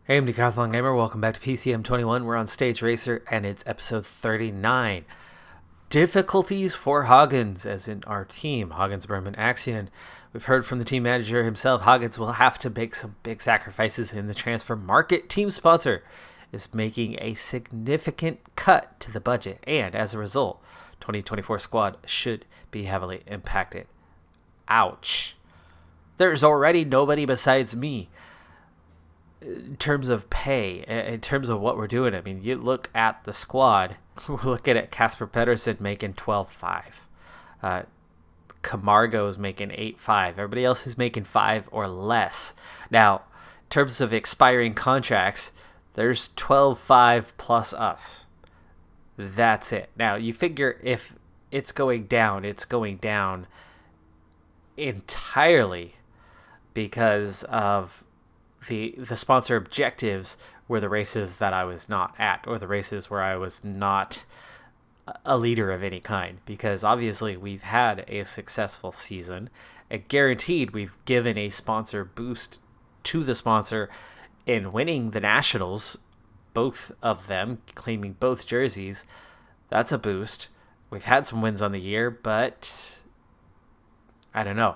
Hey, I'm Decathlon Gamer. Welcome back to PCM21. We're on Stage Racer, and it's episode 39. Difficulties for Hagens, as in our team, Hagens Berman Axeon. We've heard from the team manager himself. Hagens will have to make some big sacrifices in the transfer market. Team sponsor is making a significant cut to the budget, and as a result, 2024 squad should be heavily impacted. Ouch. There's already nobody besides me. In terms of pay, in terms of what we're doing, I mean, you look at the squad, we're looking at Casper Pedersen making 12.5. Camargo's making 8.5. Everybody else is making 5 or less. Now, in terms of expiring contracts, there's 12.5 plus us. That's it. Now, you figure if it's going down entirely because of the sponsor objectives were the races that I was not at, or the races where I was not a leader of any kind, because obviously we've had a successful season, and guaranteed we've given a sponsor boost to the sponsor in winning the nationals, both of them claiming both jerseys. That's a boost. We've had some wins on the year, but I don't know.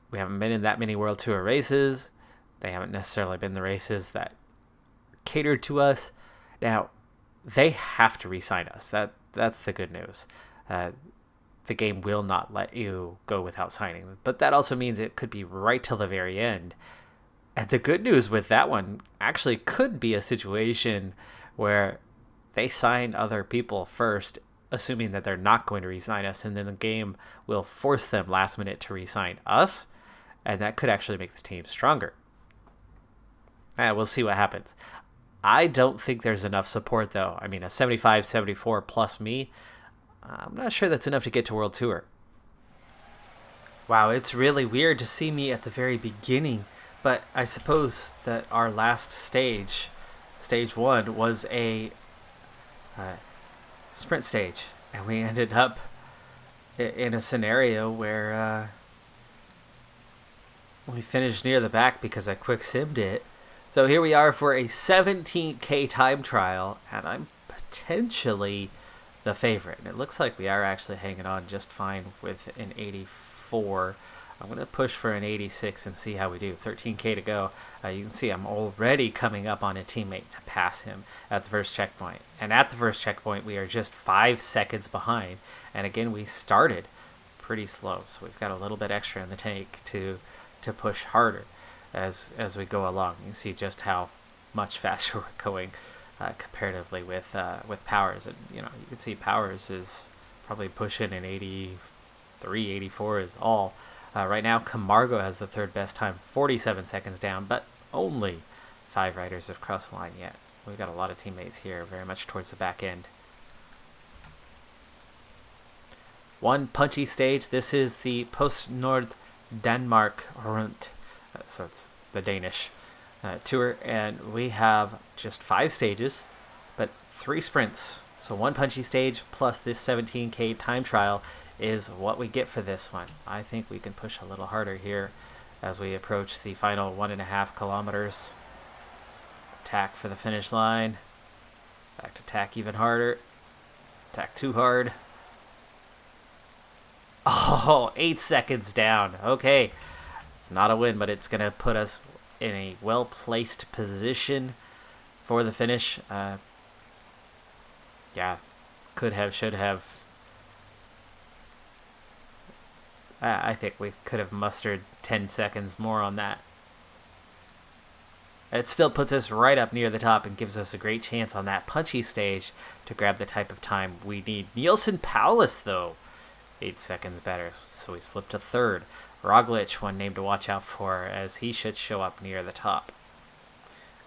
We haven't been in that many World Tour races. They haven't necessarily been the races that catered to us. Now, they have to re-sign us. That's the good news. The game will not let you go without signing. But that also means it could be right till the very end. And the good news with that one actually could be a situation where they sign other people first, assuming that they're not going to re-sign us, and then the game will force them last minute to re-sign us. And that could actually make the team stronger. We'll see what happens. I don't think there's enough support, though. I mean, a 75-74 plus me, I'm not sure that's enough to get to World Tour. Wow, it's really weird to see me at the very beginning, but I suppose that our last stage, Stage 1, was a sprint stage, and we ended up in a scenario where we finished near the back because I quick simmed it. So here we are for a 17K time trial, and I'm potentially the favorite. And it looks like we are actually hanging on just fine with an 84. I'm going to push for an 86 and see how we do. 13K to go. You can see I'm already coming up on a teammate to pass him at the first checkpoint. And at the first checkpoint, we are just 5 seconds behind. And again, we started pretty slow, so we've got a little bit extra in the tank to push harder as we go along. You can see just how much faster we're going comparatively with Powers. And you can see Powers is probably pushing an 83, 84 is all. Right now, Camargo has the third best time, 47 seconds down, but only 5 riders have crossed the line yet. We've got a lot of teammates here, very much towards the back end. One punchy stage. This is the Post Nord Denmark Rundt. So it's the Danish tour, and we have just 5 stages, but 3 sprints. So 1 punchy stage plus this 17K time trial is what we get for this one. I think we can push a little harder here as we approach the final 1.5 kilometers. Tack for the finish line. Back to tack even harder. Tack too hard. Oh, 8 seconds down. Okay. It's not a win, but it's going to put us in a well-placed position for the finish. Yeah, could have, should have. I think we could have mustered 10 seconds more on that. It still puts us right up near the top and gives us a great chance on that punchy stage to grab the type of time we need. Nielsen Paulus, though, 8 seconds better, so we slipped to third. Roglic, one name to watch out for, as he should show up near the top.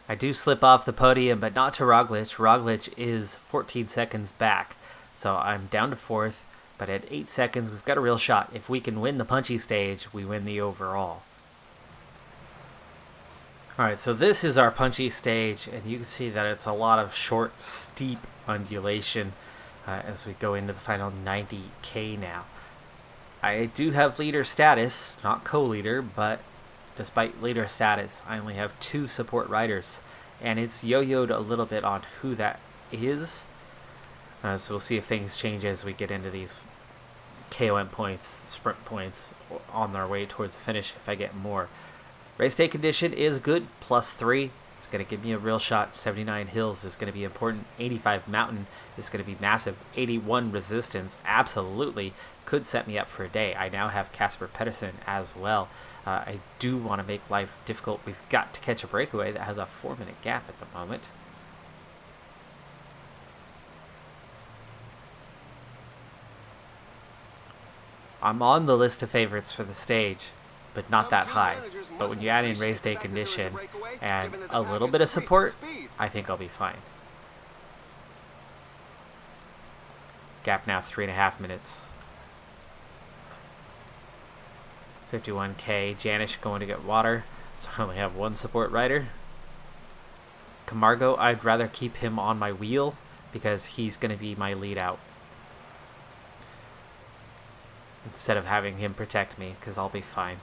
I do slip off the podium, but not to Roglic. Roglic is 14 seconds back, so I'm down to 4th, but at 8 seconds, we've got a real shot. If we can win the punchy stage, we win the overall. Alright, so this is our punchy stage, and you can see that it's a lot of short, steep undulation as we go into the final 90K now. I do have leader status, not co-leader, but despite leader status, I only have 2 support riders, and it's yo-yoed a little bit on who that is. So we'll see if things change as we get into these KOM points, sprint points, on their way towards the finish if I get more. Race day condition is good, +3. It's going to give me a real shot. 79 hills is going to be important. 85 mountain is going to be massive. 81 resistance absolutely could set me up for a day. I now have Casper Pedersen as well. I do want to make life difficult. We've got to catch a breakaway that has a 4-minute gap at the moment. I'm on the list of favorites for the stage, but not that high. But when you add in race day condition and a little bit of support, I think I'll be fine. Gap now 3.5 minutes. 51k. Janish going to get water, so I only have 1 support rider. Camargo, I'd rather keep him on my wheel because he's going to be my lead out, instead of having him protect me, because I'll be fine.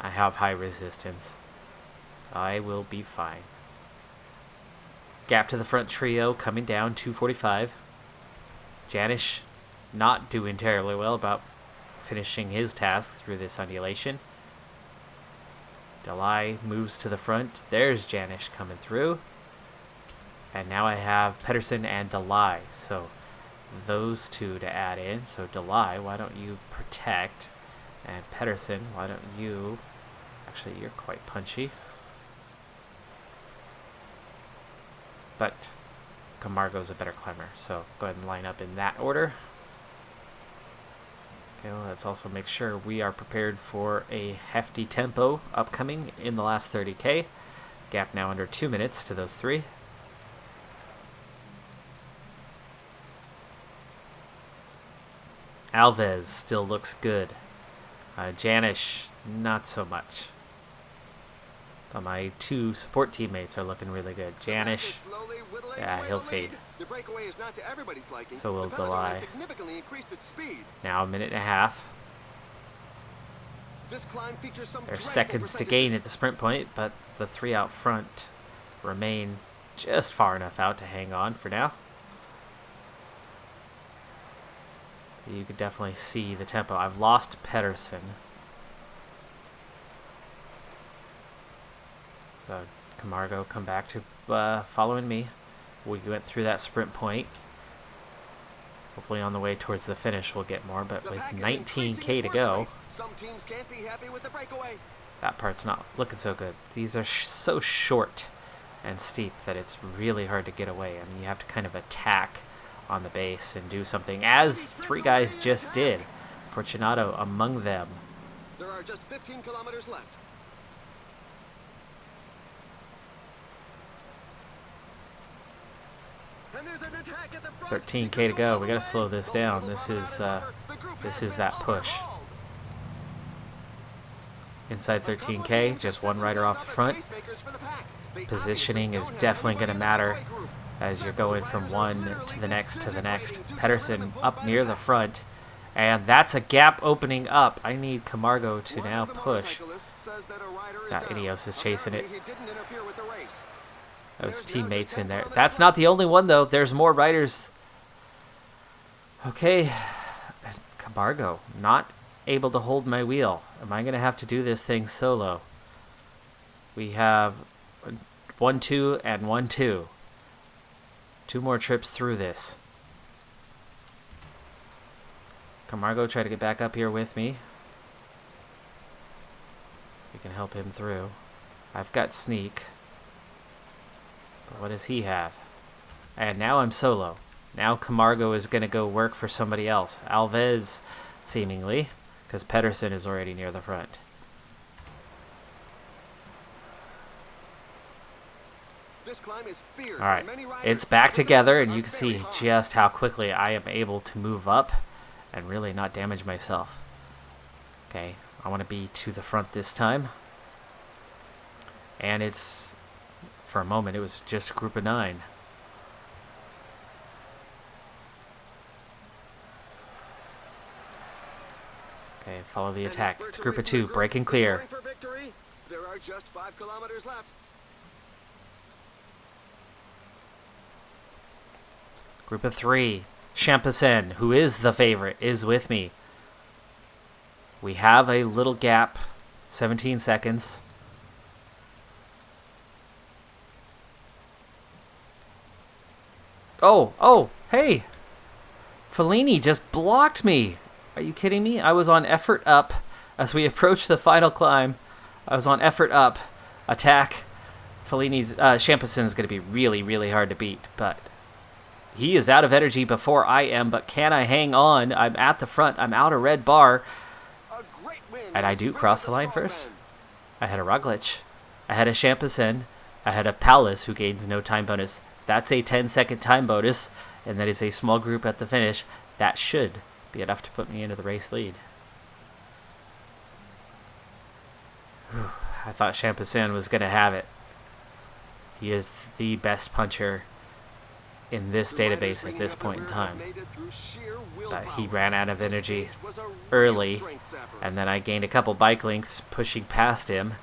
I have high resistance. I will be fine. Gap to the front trio coming down 245. Janish not doing terribly well about finishing his task through this undulation. Delay moves to the front. There's Janish coming through. And now I have Pedersen and Delay. So those 2 to add in. So Delay, why don't you protect? And Pedersen, why don't you... Actually, you're quite punchy. But Camargo's a better climber, so go ahead and line up in that order. Okay, well, let's also make sure we are prepared for a hefty tempo upcoming in the last 30k. Gap now under 2 minutes to those 3. Alves still looks good. Janish, not so much. But my 2 support teammates are looking really good. Janish, yeah, he'll fade. So will Delay. Now 1.5 minutes. There's seconds to gain at the sprint point, but the 3 out front remain just far enough out to hang on for now. You could definitely see the tempo. I've lost Pedersen. So Camargo come back to following me. We went through that sprint point. Hopefully on the way towards the finish we'll get more, but with 19k to go, that part's not looking so good. These are so short and steep that it's really hard to get away. I mean, you have to kind of attack on the base and do something, as 3 guys just did. Fortunato among them. There are just 15 kilometers left. 13k to go. We gotta slow this down. This is that push. Inside 13k, just 1 rider off the front. Positioning is definitely going to matter as you're going from one to the next to the next. Pedersen up near the front, and that's a gap opening up. I need Camargo to now push. That Ineos is chasing it. Those teammates in there. That's not the only one though. There's more riders. Okay, Camargo not able to hold my wheel. Am I going to have to do this thing solo? We have 1-2 and 1-2. 2 more trips through this. Camargo, try to get back up here with me. We can help him through. I've got sneak. But what does he have? And now I'm solo. Now Camargo is going to go work for somebody else. Alves, seemingly, because Pedersen is already near the front. Alright, it's back together, and you can see just how quickly I am able to move up and really not damage myself. Okay, I want to be to the front this time. And it's, for a moment, it was just a group of 9. Okay, follow the attack. It's a group of 2, break and clear. are just 5 kilometers left. Group of 3. Champusen, who is the favorite, is with me. We have a little gap. 17 seconds. Oh, hey! Fellini just blocked me! Are you kidding me? I was on effort up as we approach the final climb. I was on effort up. Attack. Fellini's, Champusen's going to be really, really hard to beat, but he is out of energy before I am, but can I hang on? I'm at the front. I'm out a red bar. And I do cross the line first. I had a Roglic. I had a Champusen. I had a Pallas who gains no time bonus. That's a 10-second time bonus, and that is a small group at the finish. That should be enough to put me into the race lead. I thought Champusen was going to have it. He is the best puncher in this database at this point in time. But he ran out of energy early, and then I gained a couple bike links pushing past him,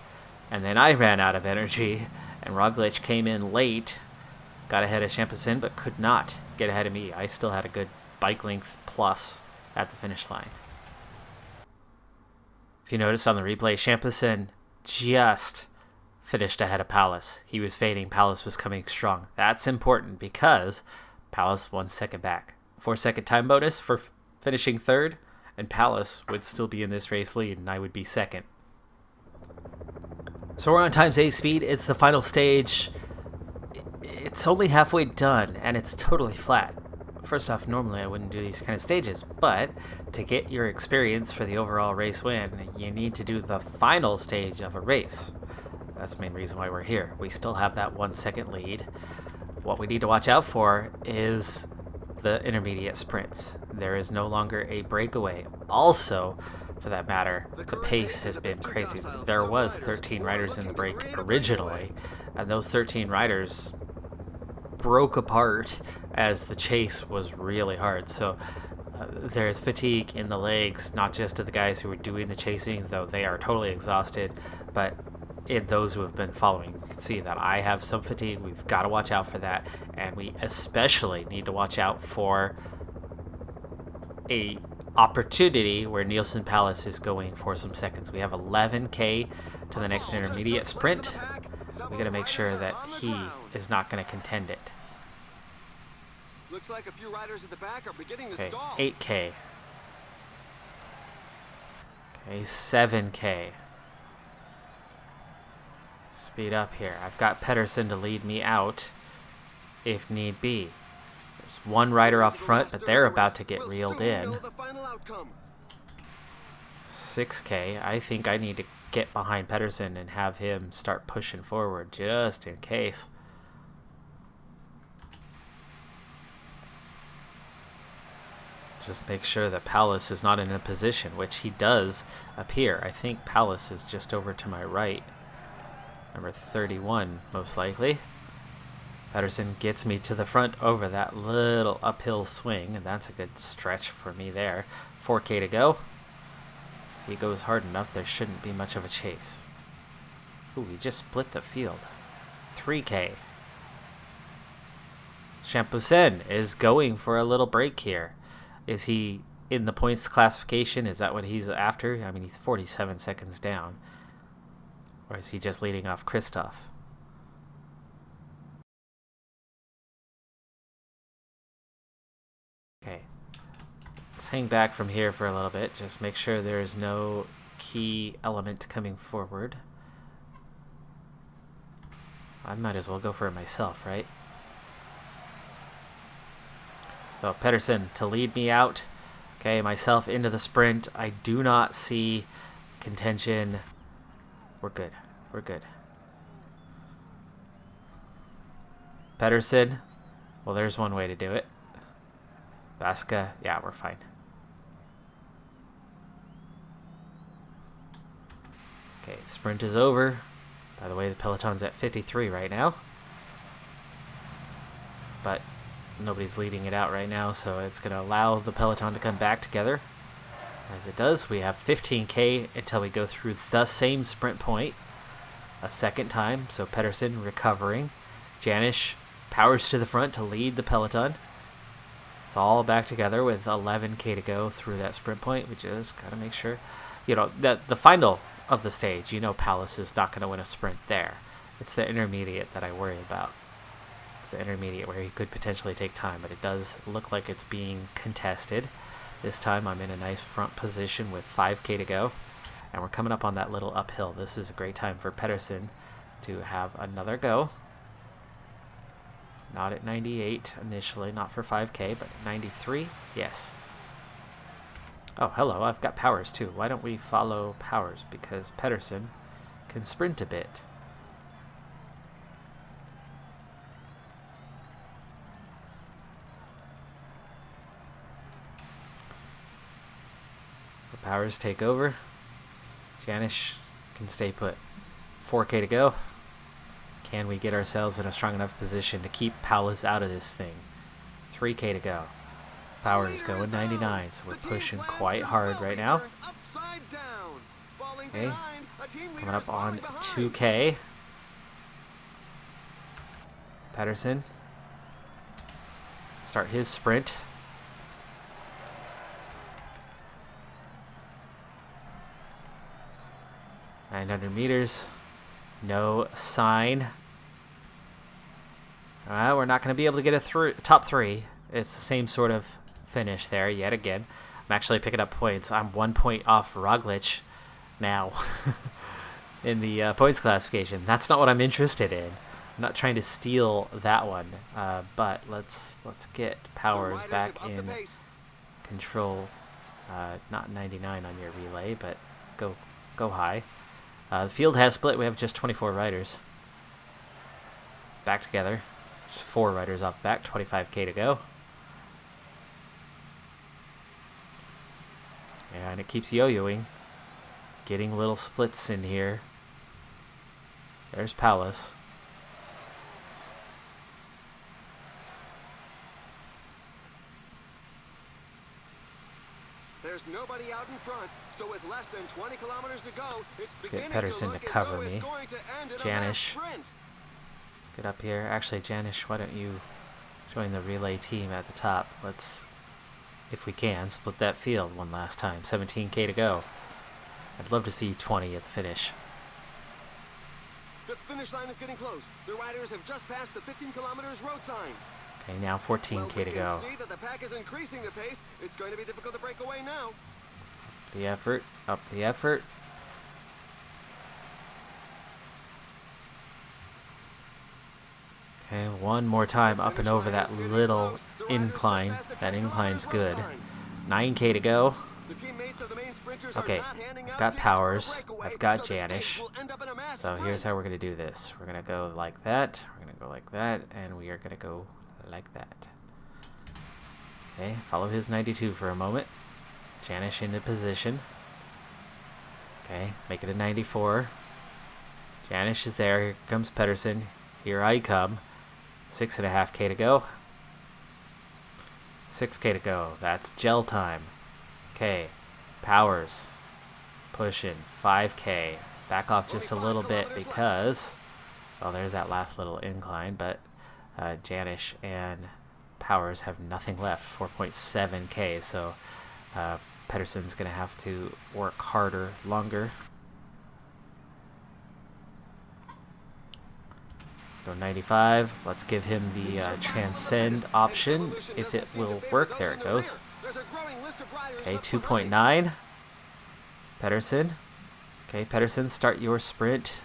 and then I ran out of energy, and Roglic came in late, got ahead of Champusen, but could not get ahead of me. I still had a good bike length plus at the finish line. If you notice on the replay, Champusen just finished ahead of Pallas. He was fading. Pallas was coming strong. That's important because Pallas 1 second back. 4-second time bonus for finishing third, and Pallas would still be in this race lead, and I would be second. So we're on times A speed. It's the final stage. It's only halfway done, and it's totally flat. First off, normally I wouldn't do these kind of stages, but to get your experience for the overall race win, you need to do the final stage of a race. That's the main reason why we're here. We still have that 1 second lead. What we need to watch out for is the intermediate sprints. There is no longer a breakaway. Also, for that matter, the pace has been crazy. There was 13 riders in the break originally, and those 13 riders broke apart as the chase was really hard. So there's fatigue in the legs, not just to the guys who were doing the chasing, though they are totally exhausted, but in those who have been following. You can see that I have some fatigue. We've got to watch out for that, and we especially need to watch out for a opportunity where Nielsen Pallas is going for some seconds. We have 11k to the next intermediate sprint. We got to make sure that he is not going to contend it. Looks like a few riders at the back are beginning to Okay, stall. 8k. Okay, 7k. Speed up here. I've got Pedersen to lead me out if need be. There's one rider off front, but they're about to get reeled in. 6k. I think I need to get behind Pedersen and have him start pushing forward just in case. Just make sure that Pallas is not in a position, which he does appear. I think Pallas is just over to my right. Number 31, most likely. Pedersen gets me to the front over that little uphill swing, and that's a good stretch for me there. 4k to go. If he goes hard enough, there shouldn't be much of a chase. Ooh, he just split the field. 3k. Champusen is going for a little break here. Is he in the points classification? Is that what he's after? I mean, he's 47 seconds down. Or is he just leading off Christoph? Okay. Let's hang back from here for a little bit. Just make sure there's no key element coming forward. I might as well go for it myself, right? So Pedersen to lead me out. Okay, myself into the sprint. I do not see contention. We're good. We're good. Pedersen. Well, there's one way to do it. Vasca. Yeah, we're fine. Okay, sprint is over. By the way, the peloton's at 53 right now. But nobody's leading it out right now, so it's going to allow the peloton to come back together. As it does, we have 15k until we go through the same sprint point. a second time. So Pedersen recovering. Janish powers to the front to lead the peloton. It's all back together with 11K to go through that sprint point. We just got to make sure, that the final of the stage, Palace is not going to win a sprint there. It's the intermediate that I worry about. It's the intermediate where he could potentially take time, but it does look like it's being contested. This time I'm in a nice front position with 5K to go, and we're coming up on that little uphill. This is a great time for Pedersen to have another go. Not at 98 initially, not for 5K, but 93, yes. Oh, hello, I've got Powers too. Why don't we follow Powers? Because Pedersen can sprint a bit. The Powers take over. Janish can stay put. 4K to go. Can we get ourselves in a strong enough position to keep Paulus out of this thing? 3K to go. Powers going 99, so we're pushing quite hard right now. Okay, coming up on 2K. Pedersen start his sprint. .900 meters. No sign. We're not going to be able to get a top 3. It's the same sort of finish there yet again. I'm actually picking up points. I'm 1 point off Roglic now in the points classification. That's not what I'm interested in. I'm not trying to steal that one, but let's get Powers back in control. Not 99 on your relay, but go high. The field has split. We have just 24 riders. Back together. Just 4 riders off the back. 25K to go. And it keeps yo-yoing. Getting little splits in here. There's Palace. There's nobody out in front, so with less than 20 kilometers to go, let's get Pedersen to cover me. Janish, get up here. Actually, Janish, why don't you join the relay team at the top? Let's, if we can, split that field one last time. 17K to go. I'd love to see 20 at the finish. The finish line is getting close. The riders have just passed the 15 kilometers road sign. Okay, now 14K to go. See that the pack is increasing the pace. It's going to be difficult to break away now. The effort, up the effort. Okay, one more time up and over that little incline. That incline's good. 9K to go. Okay, I've got Powers. I've got Janish. So here's how we're going to do this. We're going to go like that. We're going to go like that. And we are going to go like that. Okay, follow his 92 for a moment. Janish into position. Okay, make it a 94. Janish is there. Here comes Pedersen. Here I come. 6.5K to go. 6K to go. That's gel time. Okay, Powers pushing 5K. Back off just a little bit because, well, there's that last little incline, but Janish and Powers have nothing left. 4.7K, so Pedersen's going to have to work harder, longer. Let's go 95. Let's give him the transcend option if it will work. There it goes. Okay, 2.9. Pedersen. Okay, Pedersen, start your sprint.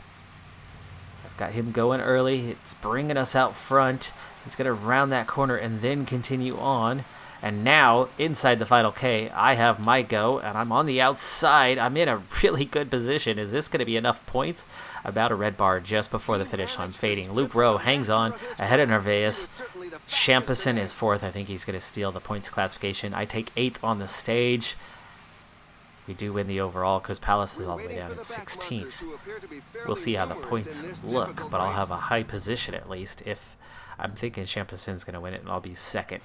I've got him going early. It's bringing us out front. He's going to round that corner and then continue on. And now, inside the final K, I have my go, and I'm on the outside. I'm in a really good position. Is this going to be enough points? About a red bar just before the finish line fading. Luke Rowe hangs on ahead of Narvaez. Champison is 4th. I think he's going to steal the points classification. I take 8th on the stage. We do win the overall because Palace is all the way down at 16th. We'll see how the points look, but I'll have a high position at least if I'm thinking Champison's going to win it, and I'll be 2nd.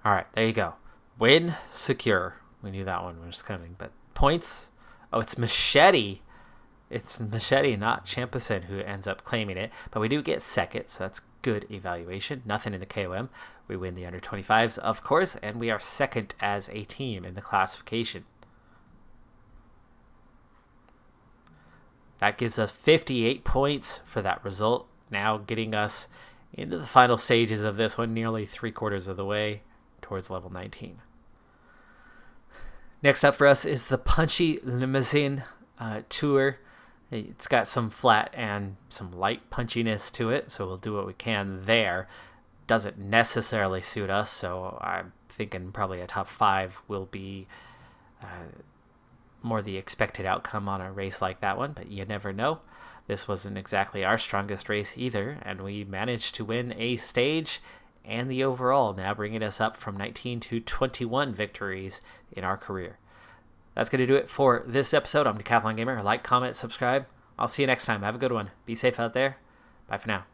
All right, there you go. Win secure. We knew that one was coming, but points. Oh, it's Machete. It's Machete, not Champusin, who ends up claiming it. But we do get second, so that's good evaluation. Nothing in the KOM. We win the under 25s, of course, and we are second as a team in the classification. That gives us 58 points for that result, now getting us into the final stages of this one, nearly 3/4 of the way towards level 19. Next up for us is the Punchy Limousine Tour. It's got some flat and some light punchiness to it, so we'll do what we can there. Doesn't necessarily suit us, so I'm thinking probably a top 5 will be more the expected outcome on a race like that one, but you never know. This wasn't exactly our strongest race either, and we managed to win a stage and the overall, now bringing us up from 19 to 21 victories in our career. That's going to do it for this episode. I'm Decathlon Gamer. Like, comment, subscribe. I'll see you next time. Have a good one. Be safe out there. Bye for now.